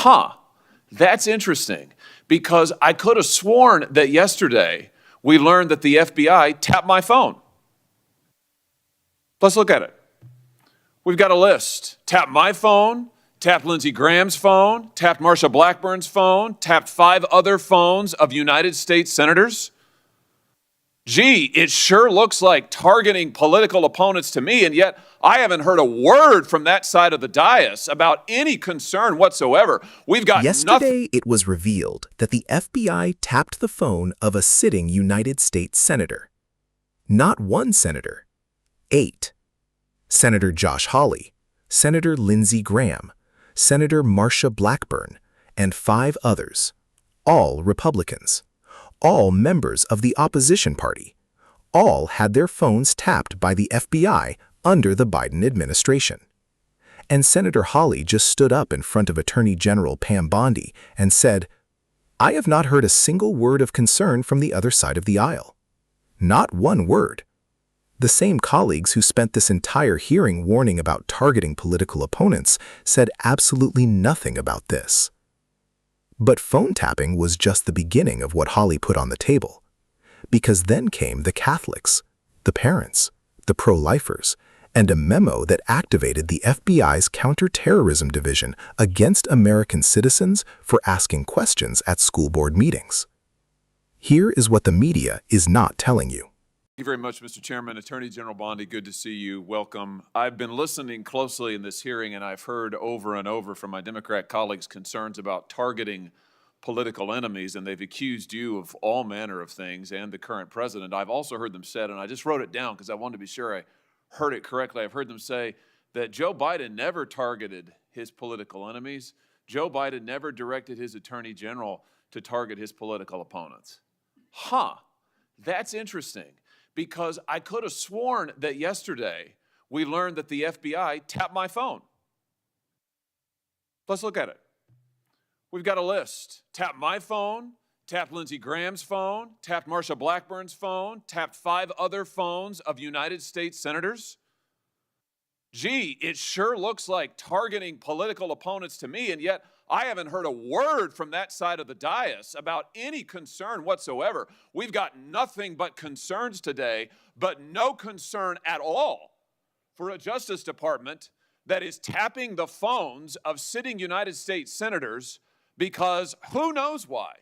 Huh, that's interesting because I could have sworn that yesterday we learned that the FBI tapped my phone. Let's look at it. We've got a list. Tapped my phone, tapped Lindsey Graham's phone, tapped Marsha Blackburn's phone, tapped 5 other phones of United States senators. Gee, it sure looks like targeting political opponents to me, and yet I haven't heard a word from that side of the dais about any concern whatsoever. We've got nothing. Yesterday, it was revealed that the FBI tapped the phone of a sitting United States senator. Not one senator, 8. Senator Josh Hawley, Senator Lindsey Graham, Senator Marsha Blackburn, and 5 others, all Republicans, all members of the opposition party, all had their phones tapped by the FBI under the Biden administration. And Senator Hawley just stood up in front of Attorney General Pam Bondi and said, "I have not heard a single word of concern from the other side of the aisle. Not one word." The same colleagues who spent this entire hearing warning about targeting political opponents said absolutely nothing about this. But phone tapping was just the beginning of what Hawley put on the table, because then came the Catholics, the parents, the pro-lifers, and a memo that activated the FBI's counterterrorism division against American citizens for asking questions at school board meetings. Here is what the media is not telling you. Thank you very much, Mr. Chairman. Attorney General Bondi, good to see you. Welcome. I've been listening closely in this hearing, and I've heard over and over from my Democrat colleagues concerns about targeting political enemies, and they've accused you of all manner of things and the current president. I've also heard them said, and I just wrote it down because I wanted to be sure I heard it correctly. I've heard them say that Joe Biden never targeted his political enemies. Joe Biden never directed his attorney general to target his political opponents. Huh, that's interesting. Because I could have sworn that yesterday we learned that the FBI tapped my phone. Let's look at it. We've got a list. Tapped my phone, tapped Lindsey Graham's phone, tapped Marsha Blackburn's phone, tapped 5 other phones of United States senators. Gee, it sure looks like targeting political opponents to me, and yet I haven't heard a word from that side of the dais about any concern whatsoever. We've got nothing but concerns today, but no concern at all for a Justice Department that is tapping the phones of sitting United States senators because who knows why.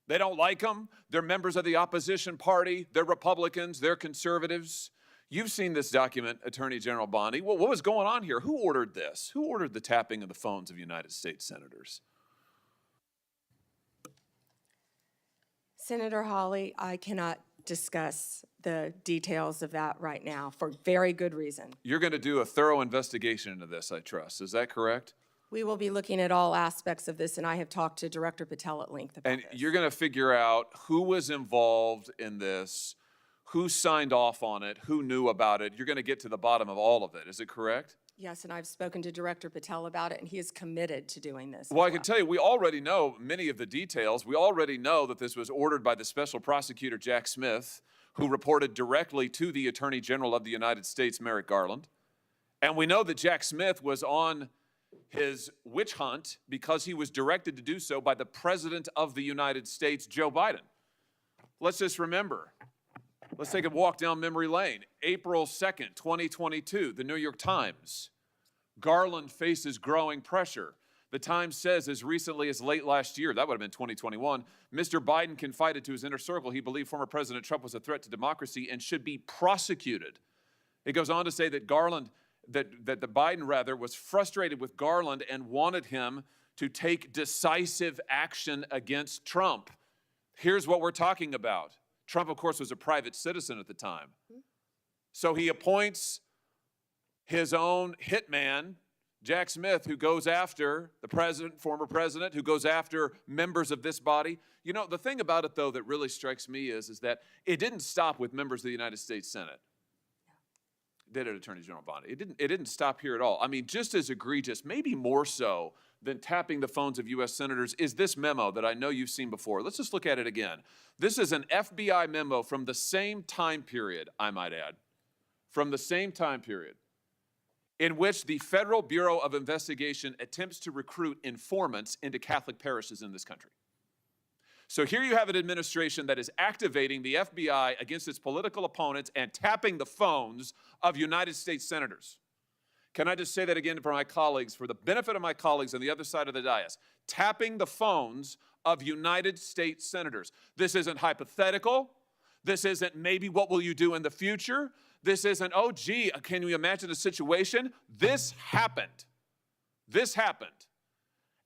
They don't like them. They're members of the opposition party. They're Republicans. They're conservatives. You've seen this document, Attorney General Bondi. What was going on here? Who ordered this? Who ordered the tapping of the phones of United States senators? Senator Hawley, I cannot discuss the details of that right now for very good reason. You're going to do a thorough investigation into this, I trust. Is that correct? We will be looking at all aspects of this, and I have talked to Director Patel at length about And this. you're going to figure out who was involved in this, who signed off on it, who knew about it. You're going to get to the bottom of all of it. Is it correct? Yes, and I've spoken to Director Patel about it, and he is committed to doing this. Well, I can tell you, we already know many of the details. We already know that this was ordered by the Special Prosecutor Jack Smith, who reported directly to the Attorney General of the United States, Merrick Garland. And we know that Jack Smith was on his witch hunt because he was directed to do so by the President of the United States, Joe Biden. Let's just remember. Let's take a walk down memory lane. April 2nd, 2022, the New York Times. Garland faces growing pressure. The Times says as recently as late last year, that would have been 2021, Mr. Biden confided to his inner circle he believed former President Trump was a threat to democracy and should be prosecuted. It goes on to say that the Biden was frustrated with Garland and wanted him to take decisive action against Trump. Here's what we're talking about. Trump, of course, was a private citizen at the time. So he appoints his own hitman, Jack Smith, who goes after the president, former president, who goes after members of this body. You know, the thing about it, though, that really strikes me is that it didn't stop with members of the United States Senate. Did it, Attorney General Bondi? It didn't stop here at all. I mean, just as egregious, maybe more so than tapping the phones of U.S. senators is this memo that I know you've seen before. Let's just look at it again. This is an FBI memo from the same time period, I might add, from the same time period. in which the Federal Bureau of Investigation attempts to recruit informants into Catholic parishes in this country. So here you have an administration that is activating the FBI against its political opponents and tapping the phones of United States senators. Can I just say that again for my colleagues, for the benefit of my colleagues on the other side of the dais? Tapping the phones of United States senators. This isn't hypothetical. This isn't maybe what will you do in the future. This isn't, oh gee, can you imagine a situation? This happened. This happened.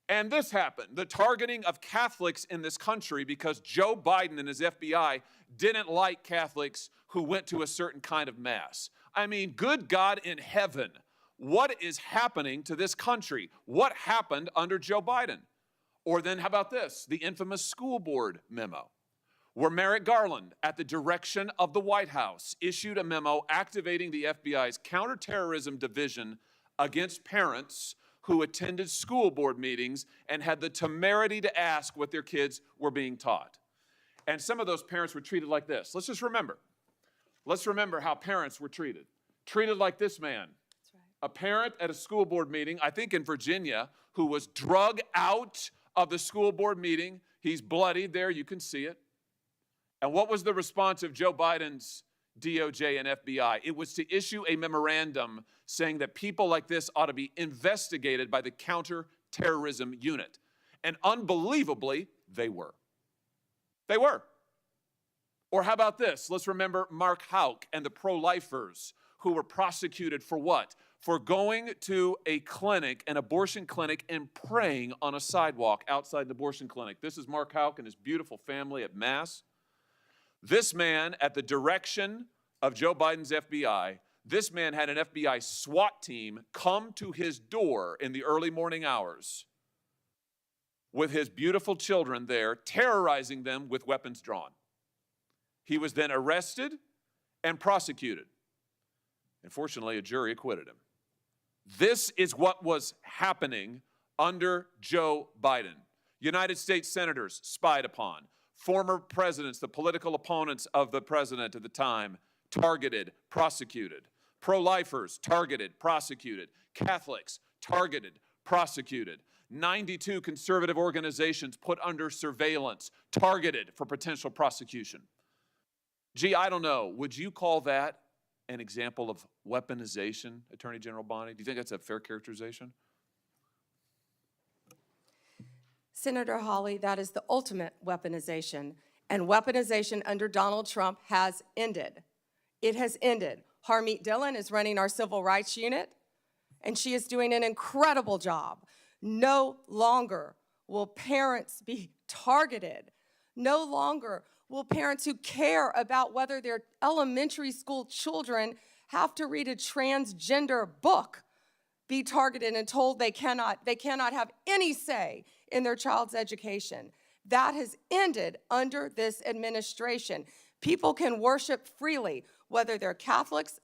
And this happened, the targeting of Catholics in this country because Joe Biden and his FBI didn't like Catholics who went to a certain kind of mass. I mean, good God in heaven, what is happening to this country? What happened under Joe Biden? Or then how about this, the infamous school board memo, where Merrick Garland, at the direction of the White House, issued a memo activating the FBI's counterterrorism division against parents who attended school board meetings and had the temerity to ask what their kids were being taught. And some of those parents were treated like this. Let's just remember. Let's remember how parents were treated. Treated like this man. That's right. A parent at a school board meeting, I think in Virginia, who was drug out of the school board meeting. He's bloodied there, you can see it. And what was the response of Joe Biden's DOJ and FBI? It was to issue a memorandum saying that people like this ought to be investigated by the counterterrorism unit. And unbelievably, they were. They were. Or how about this? Let's remember Mark Houck and the pro-lifers who were prosecuted for what? For going to a clinic, an abortion clinic, and praying on a sidewalk outside an abortion clinic. This is Mark Houck and his beautiful family at Mass. This man, at the direction of Joe Biden's FBI, this man had an FBI SWAT team come to his door in the early morning hours with his beautiful children there, terrorizing them with weapons drawn. He was then arrested and prosecuted. Unfortunately, a jury acquitted him. This is what was happening under Joe Biden. United States senators spied upon. Former presidents, the political opponents of the president at the time, targeted, prosecuted. Pro-lifers, targeted, prosecuted. Catholics, targeted, prosecuted. 92 conservative organizations put under surveillance, targeted for potential prosecution. Gee, I don't know. Would you call that an example of weaponization, Attorney General Bondi? Do you think that's a fair characterization? Senator Hawley, that is the ultimate weaponization, and weaponization under Donald Trump has ended. It has ended. Harmeet Dillon is running our civil rights unit, and she is doing an incredible job. No longer will parents be targeted. No longer will parents who care about whether their elementary school children have to read a transgender book be targeted and told they cannot have any say in their child's education. That has ended under this administration. People can worship freely, whether they're Catholics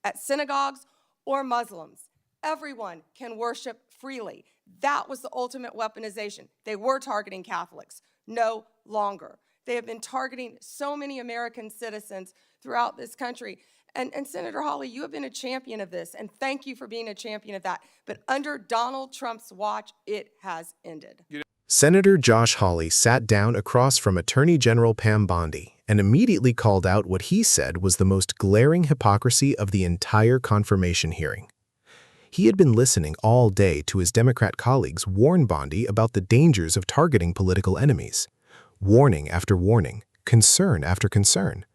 at synagogues or Muslims. Everyone can worship freely. That was the ultimate weaponization. They were targeting Catholics. No longer. They have been targeting so many American citizens throughout this country. And Senator Hawley, you have been a champion of this, and thank you for being a champion of that. But under Donald Trump's watch, it has ended. Senator Josh Hawley sat down across from Attorney General Pam Bondi and immediately called out what he said was the most glaring hypocrisy of the entire confirmation hearing. He had been listening all day to his Democrat colleagues warn Bondi about the dangers of targeting political enemies. Warning after warning, concern after concern.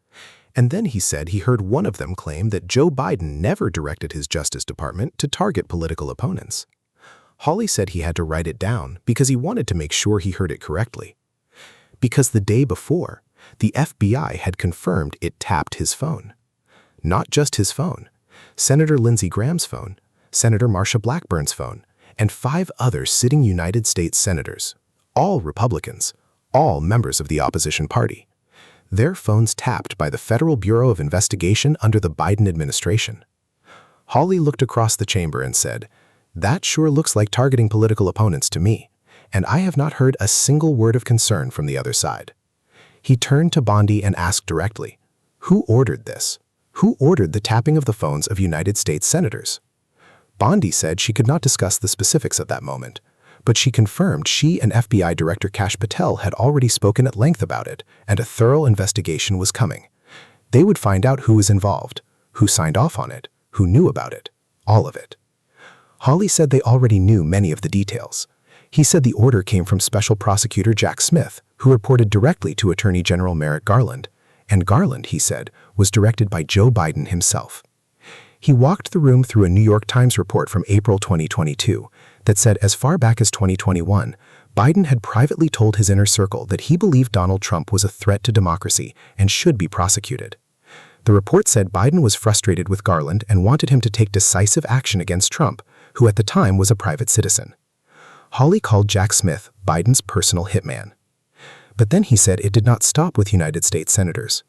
And then he said he heard one of them claim that Joe Biden never directed his Justice Department to target political opponents. Hawley said he had to write it down because he wanted to make sure he heard it correctly. Because the day before, the FBI had confirmed it tapped his phone. Not just his phone, Senator Lindsey Graham's phone, Senator Marsha Blackburn's phone, and 5 other sitting United States senators, all Republicans, all members of the opposition party. Their phones tapped by the Federal Bureau of Investigation under the Biden administration. Hawley looked across the chamber and said, "That sure looks like targeting political opponents to me, and I have not heard a single word of concern from the other side." He turned to Bondi and asked directly, "Who ordered this? Who ordered the tapping of the phones of United States senators?" Bondi said she could not discuss the specifics of that moment, but she confirmed she and FBI Director Kash Patel had already spoken at length about it, and a thorough investigation was coming. They would find out who was involved, who signed off on it, who knew about it, all of it. Hawley said they already knew many of the details. He said the order came from Special Prosecutor Jack Smith, who reported directly to Attorney General Merrick Garland, and Garland, he said, was directed by Joe Biden himself. He walked the room through a New York Times report from April 2022 that said as far back as 2021, Biden had privately told his inner circle that he believed Donald Trump was a threat to democracy and should be prosecuted. The report said Biden was frustrated with Garland and wanted him to take decisive action against Trump, who at the time was a private citizen. Hawley called Jack Smith Biden's personal hitman. But then he said it did not stop with United States senators.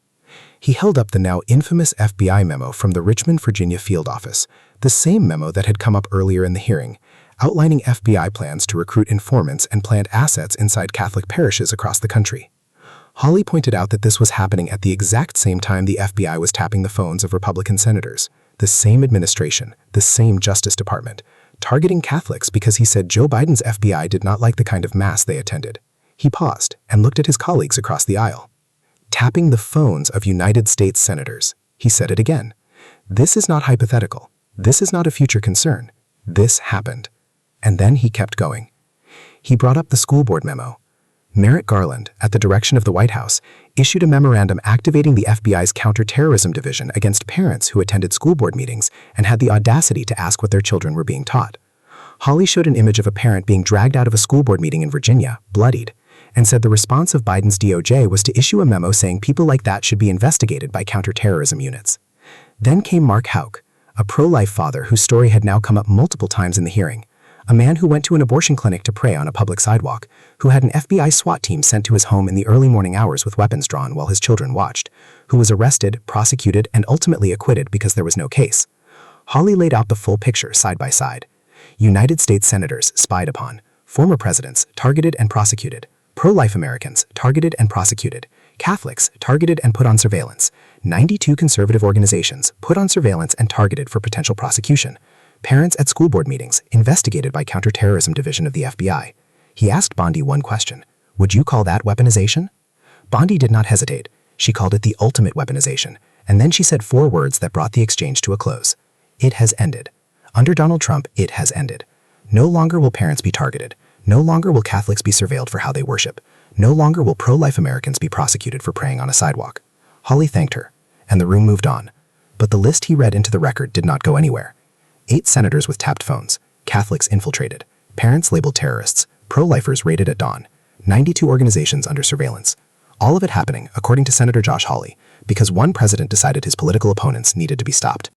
He held up the now infamous FBI memo from the Richmond, Virginia field office, the same memo that had come up earlier in the hearing, outlining FBI plans to recruit informants and plant assets inside Catholic parishes across the country. Hawley pointed out that this was happening at the exact same time the FBI was tapping the phones of Republican senators, the same administration, the same Justice Department, targeting Catholics because he said Joe Biden's FBI did not like the kind of mass they attended. He paused and looked at his colleagues across the aisle. Tapping the phones of United States senators. He said it again. This is not hypothetical. This is not a future concern. This happened. And then he kept going. He brought up the school board memo. Merrick Garland, at the direction of the White House, issued a memorandum activating the FBI's counterterrorism division against parents who attended school board meetings and had the audacity to ask what their children were being taught. Hawley showed an image of a parent being dragged out of a school board meeting in Virginia, bloodied, and said the response of Biden's DOJ was to issue a memo saying people like that should be investigated by counterterrorism units. Then came Mark Houck, a pro-life father whose story had now come up multiple times in the hearing, a man who went to an abortion clinic to pray on a public sidewalk, who had an FBI SWAT team sent to his home in the early morning hours with weapons drawn while his children watched, who was arrested, prosecuted, and ultimately acquitted because there was no case. Hawley laid out the full picture side by side. United States senators spied upon, former presidents targeted and prosecuted, pro-life Americans targeted and prosecuted, Catholics targeted and put on surveillance, 92 conservative organizations put on surveillance and targeted for potential prosecution, parents at school board meetings investigated by counterterrorism division of the FBI. He asked Bondi one question. Would you call that weaponization? Bondi did not hesitate. She called it the ultimate weaponization, and then she said 4 words that brought the exchange to a close. It has ended. Under Donald Trump, it has ended. No longer will parents be targeted. No longer will Catholics be surveilled for how they worship. No longer will pro-life Americans be prosecuted for praying on a sidewalk. Hawley thanked her, and the room moved on. But the list he read into the record did not go anywhere. 8 senators with tapped phones, Catholics infiltrated, parents labeled terrorists, pro-lifers raided at dawn, 92 organizations under surveillance. All of it happening, according to Senator Josh Hawley, because one president decided his political opponents needed to be stopped.